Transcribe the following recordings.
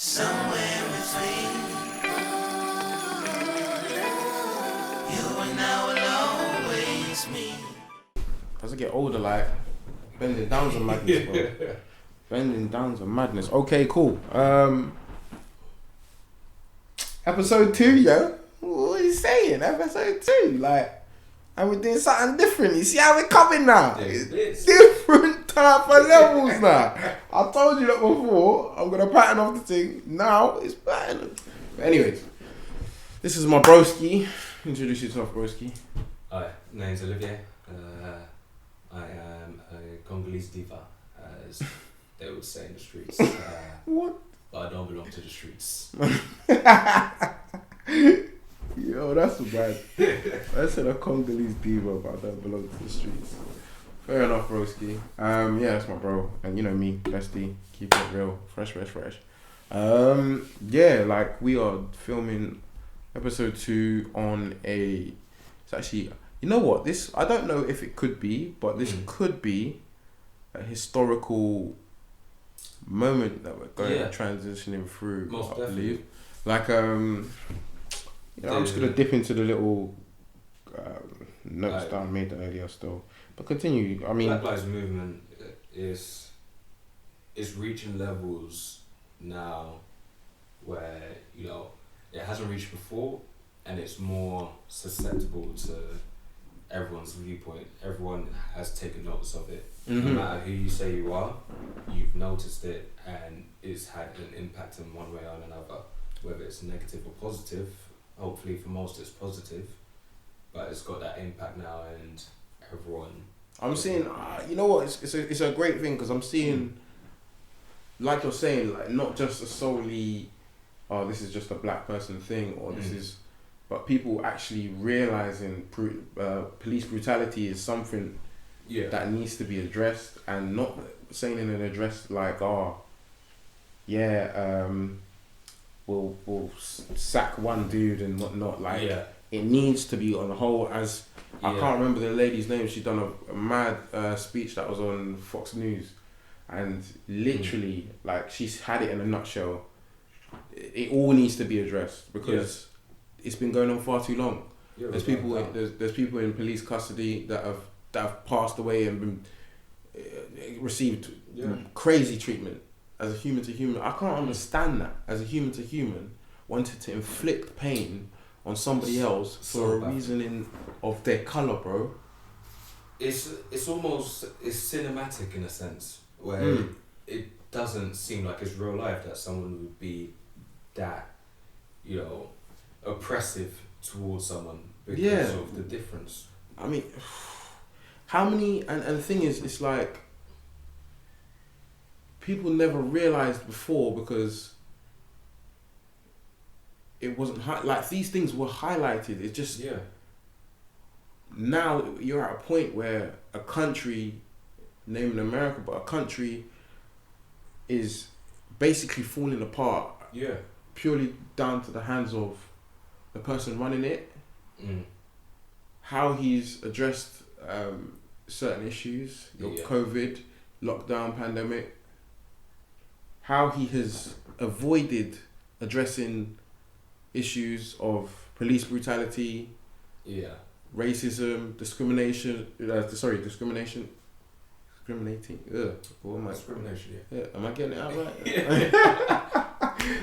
Somewhere between you and I will always meet. As I get older, like, bending down's a madness, bro. Bending down's a madness. Okay, cool. Episode 2, yo. What are you saying? Episode 2, like, and we're doing something different. You see how we're coming now? It's different type of levels now. I told you that before. I'm gonna pattern off the thing. Now it's pattern. But anyways, this is my broski. Introduce yourself, broski. Hi, name's Olivier. I am a Congolese diva, as they would say in the streets. What? But I don't belong to the streets. Yo, that's bad. I said a Congolese diva, but I don't belong to the streets. Fair enough, broski. Yeah, that's my bro. And you know me, bestie. Keep it real. Fresh. Yeah, like, we are filming episode 2 on it's actually, you know what, this, I don't know if it could be, but this could be a historical moment that we're going transitioning through. Most I definitely. believe. Like, you know, I'm just gonna dip into the little notes that I made earlier still. But continue. I mean, Black Lives Movement is reaching levels now where, you know, it hasn't reached before, and it's more susceptible to everyone's viewpoint. Everyone has taken notice of it. No matter who you say you are, you've noticed it, and it's had an impact in one way or another, whether it's negative or positive. Hopefully for most it's positive, but it's got that impact now, and everyone. I'm seeing, you know what, it's a great thing, because I'm seeing, like you're saying, like, not just a solely, oh, this is just a black person thing, or this is, but people actually realizing police brutality is something that needs to be addressed, and not saying in an address like, we'll sack one dude and whatnot. Like, it needs to be on the whole. As I can't remember the lady's name. She done a mad speech that was on Fox News, and literally, like, she's had it in a nutshell. It all needs to be addressed, because it's been going on far too long. There's people in police custody that have passed away and been received crazy treatment. As a human to human, I can't understand that. As a human to human, wanted to inflict pain on somebody else for a reasoning of their colour, bro. It's cinematic in a sense, where it doesn't seem like it's real life that someone would be that, you know, oppressive towards someone because of the difference. I mean, how many, and the thing is, it's like, people never realised before, because it wasn't like, these things were highlighted. It's just now you're at a point where a country, naming America, but a country is basically falling apart. Purely down to the hands of the person running it. How he's addressed certain issues, COVID, lockdown, pandemic. How he has avoided addressing issues of police brutality, racism, discrimination. Discriminating. What am I? Discrimination. Yeah, am I getting it out right?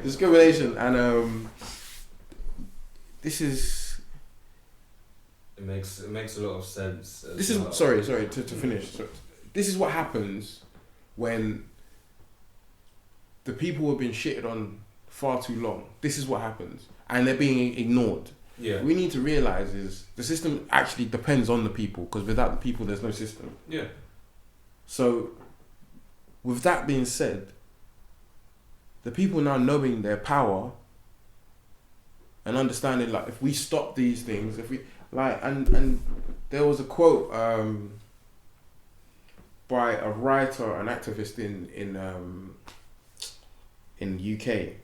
Discrimination, and this is. It makes a lot of sense. This is sorry to finish. So, this is what happens when the people have been shitted on far too long. This is what happens, and they're being ignored. We need to realize is the system actually depends on the people, because without the people, there's no system. So, with that being said, the people now knowing their power and understanding, like, if we stop these things, if we like, and there was a quote by a writer, an activist in UK,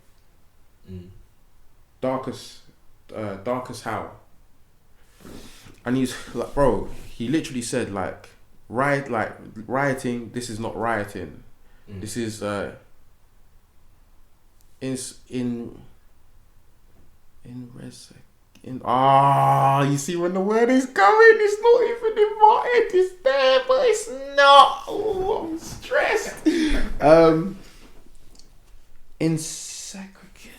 Darkest How, and he's like, bro, he literally said, like, rioting, this is not rioting, this is you see when the word is going, it's not even in my head. It's there, but it's not. Oh, I'm stressed.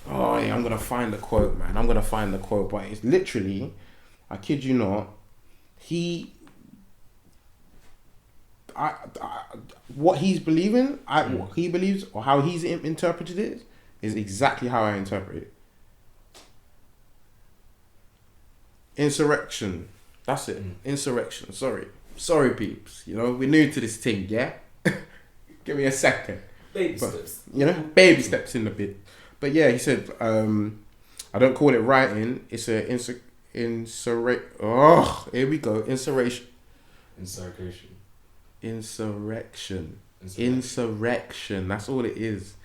Oh, yeah, I'm gonna find the quote, man. I'm gonna find the quote, but it's literally, I kid you not, what he's believing, what he believes, or how he's interpreted it, is exactly how I interpret it. Insurrection. That's it. Insurrection. Sorry, peeps. You know, we're new to this thing, yeah? Give me a second. Baby steps. You know, baby steps in the bit. But yeah, he said, I don't call it writing. It's a Oh, here we go. Insurrection. That's all it is.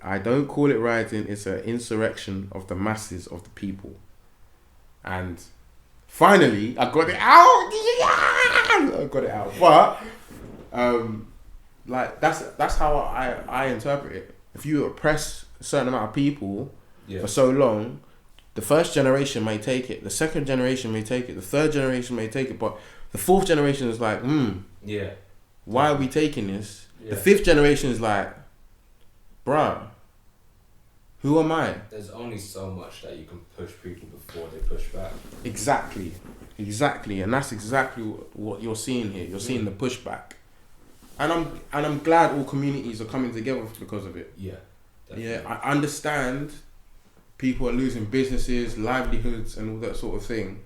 I don't call it writing. It's an insurrection of the masses of the people. And finally, I got it out. Yeah! I got it out. But like that's how I interpret it. If you oppress a certain amount of people for so long, the first generation may take it, the second generation may take it, the third generation may take it, but the fourth generation is like, why are we taking this? The fifth generation is like, bruh, who am I? There's only so much that you can push people before they push back. Exactly, and that's exactly what you're seeing here. You're seeing the pushback, and I'm glad all communities are coming together because of it. Yeah, definitely. Yeah, I understand people are losing businesses, livelihoods, and all that sort of thing.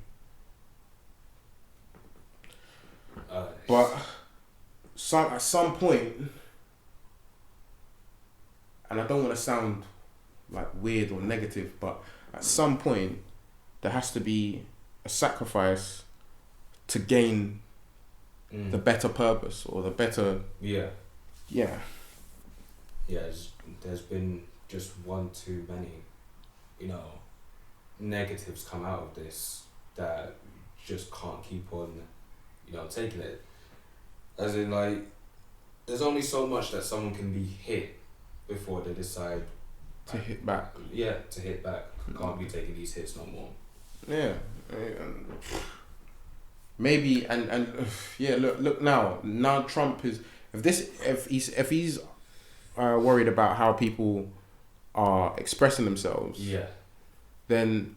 But at some point, and I don't want to sound like weird or negative, but at some point there has to be a sacrifice to gain the better purpose or the better there's been just one too many negatives come out of this that just can't keep on taking it, as in like there's only so much that someone can be hit before they decide to hit back. Can't be taking these hits no more. Maybe and look now Trump is if he's worried about how people are expressing themselves, then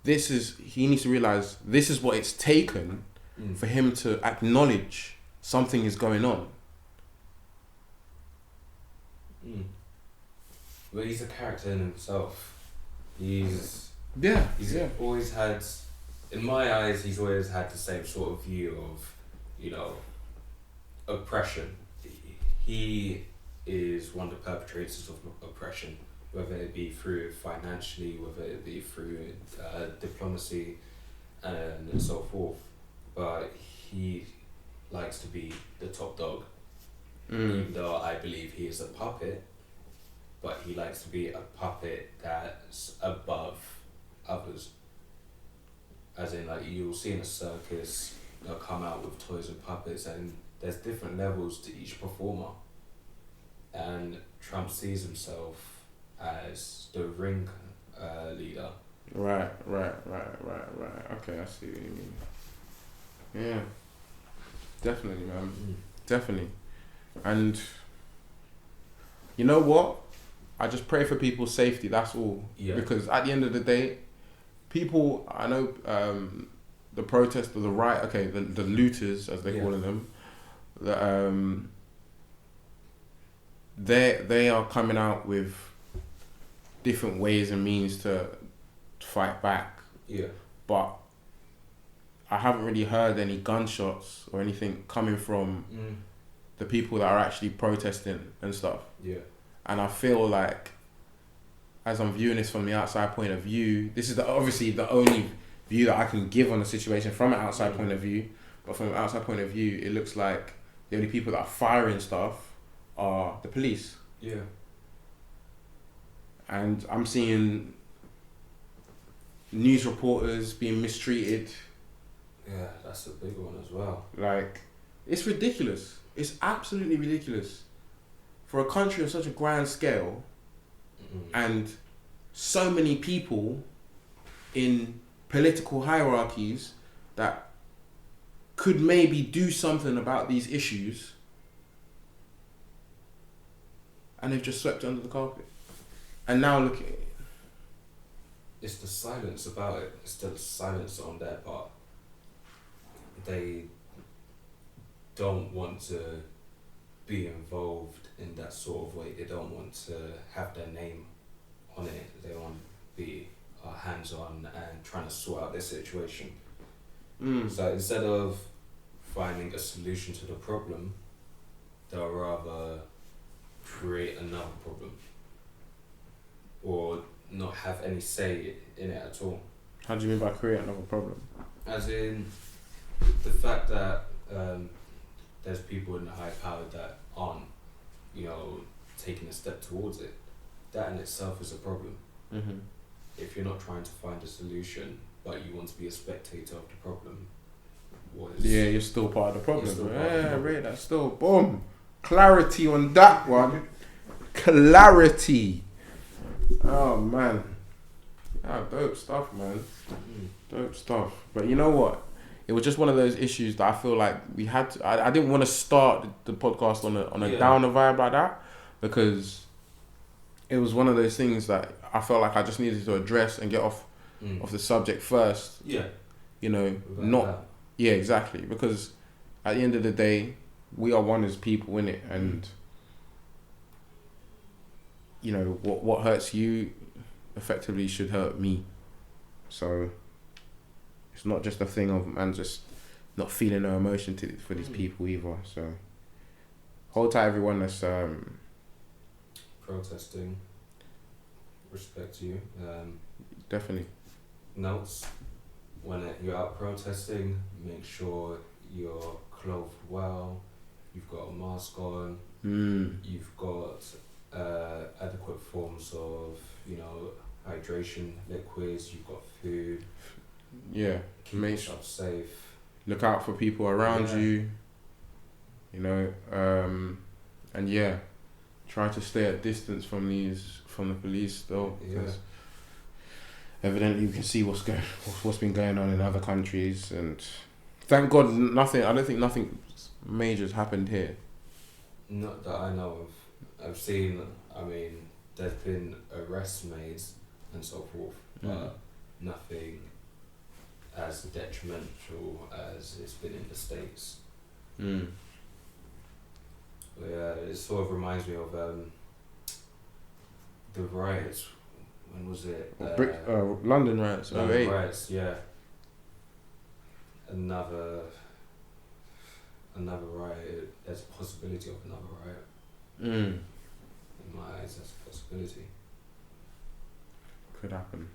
he needs to realize this is what it's taken for him to acknowledge something is going on. But he's a character in himself. He's always had, in my eyes, he's always had the same sort of view of, oppression. He is one of the perpetrators of oppression, whether it be through financially, whether it be through diplomacy, and so forth. But he likes to be the top dog, even though I believe he is a puppet. But he likes to be a puppet that's above others. As in, like, you'll see in a circus, they'll come out with toys and puppets, and there's different levels to each performer. And Trump sees himself as the ring leader. Right. Okay, I see what you mean. Yeah. Definitely, man. Definitely. And you know what? I just pray for people's safety, that's all. Yeah. Because at the end of the day, people, I know the protest or the riot, the looters, as they're calling them, they are coming out with different ways and means to fight back. Yeah. But I haven't really heard any gunshots or anything coming from the people that are actually protesting and stuff. Yeah. And I feel like, as I'm viewing this from the outside point of view, this is obviously the only view that I can give on the situation from an outside point of view. But from an outside point of view, it looks like the only people that are firing stuff are the police. Yeah. And I'm seeing news reporters being mistreated. Yeah, that's a big one as well. Like, it's ridiculous. It's absolutely ridiculous. for a country on such a grand scale, and so many people in political hierarchies that could maybe do something about these issues, and they've just swept it under the carpet. And now look at it. It's the silence about it. It's the silence on their part. They don't want to be involved in that sort of way. They don't want to have their name on it. They want to be hands-on and trying to sort out their situation. So instead of finding a solution to the problem, they'll rather create another problem or not have any say in it at all. How do you mean by create another problem? As in the fact that there's people in the high power that aren't, taking a step towards it. That in itself is a problem. Mm-hmm. If you're not trying to find a solution, but you want to be a spectator of the problem, you're still part of the problem. Right, that's still boom. Clarity on that one. Clarity. Oh man. Yeah, dope stuff, man. Dope stuff. But you know what? It was just one of those issues that I feel like we had to, I didn't want to start the podcast on a downer vibe like that, because it was one of those things that I felt like I just needed to address and get off the subject first. Yeah. Yeah, exactly. Because at the end of the day, we are one as people, innit? And what hurts you effectively should hurt me. So it's not just a thing of man just not feeling no emotion for these people either. So hold tight, everyone that's protesting. Respect to you. Definitely. Notes: when you're out protesting, make sure you're clothed well. You've got a mask on. You've got adequate forms of hydration, liquids. You've got food. Yeah. Keep yourself safe. Look out for people around you. And yeah, try to stay at distance from the police though, because evidently you can see what's been going on in other countries, and thank God I don't think nothing major's happened here. Not that I know of. I've seen, there's been arrests made and so forth, but nothing as detrimental as it's been in the States. But yeah, it sort of reminds me of the riots. When was it? London riots. London riots, yeah. Another riot. There's a possibility of another riot. In my eyes, that's a possibility. Could happen.